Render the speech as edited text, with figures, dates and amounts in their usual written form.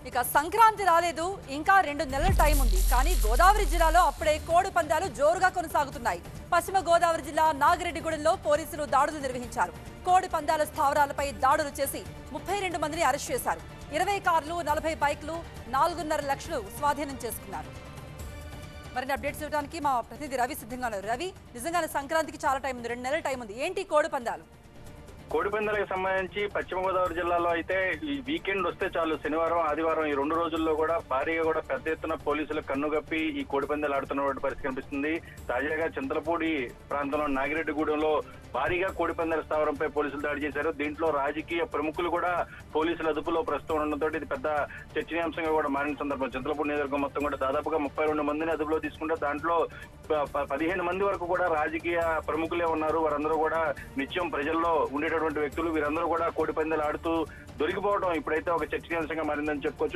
ఇక సంక్రాంతి రాలేదు, ఇంకా 2 నెలల టైం ఉంది. కానీ గోదావరి జిల్లాలో అప్పుడే కోడి పందాలు జోరుగా కొనసాగుతున్నాయి. పశ్చిమ గోదావరి జిల్లా నాగిరెడ్డిగూడెంలో పోలీసులు దాడులు నిర్వహించారు. కోడి పందాల స్థావరాలపై దాడులు చేసి 32 మందిని అరెస్ట్ చేశారు. 20 కార్లు, 40 బైక్లు, 4.5 లక్షలు స్వాధీనం చేసుకున్నారు. మరిన్ని అప్డేట్స్ ఇవ్వడానికి మా ప్రతినిధి రవి సిద్ధంగా ఉన్నారు. రవి, నిజంగానే సంక్రాంతికి చాలా టైం ఉంది, 2 నెలల టైం ఉంది. ఏంటి కోడి పందాలు? కోడిపందాలకు సంబంధించి పశ్చిమ గోదావరి జిల్లాలో అయితే ఈ వీకెండ్ వస్తే చాలు, శనివారం ఆదివారం ఈ 2 రోజుల్లో కూడా భారీగా కూడా పెద్ద ఎత్తున పోలీసులు కన్నుగప్పి ఈ కోడిపందాలు ఆడుతున్నటువంటి పరిస్థితి కనిపిస్తుంది. తాజాగా చింతలపూడి ప్రాంతంలో నాగిరెడ్డిగూడెంలో భారీగా కోడిపందాల స్థావరంపై పోలీసులు దాడి చేశారు. దీంట్లో రాజకీయ ప్రముఖులు కూడా పోలీసుల అదుపులో ప్రస్తుతం ఉండడంతో ఇది పెద్ద చర్చనీయాంశంగా కూడా మారిన సందర్భం. చింతలపూడి నియోజకవర్గం మొత్తం కూడా దాదాపుగా 32 మందిని అదుపులో తీసుకుంటే దాంట్లో 15 మంది వరకు కూడా రాజకీయ ప్రముఖులే ఉన్నారు. వారందరూ కూడా నిత్యం ప్రజల్లో ఉండేటటువంటి వ్యక్తులు. వీరందరూ కూడా కోడిపందాలు ఆడుతూ దొరికిపోవడం ఇప్పుడైతే ఒక చర్చనీయాంశంగా మారిందని చెప్పుకోవచ్చు.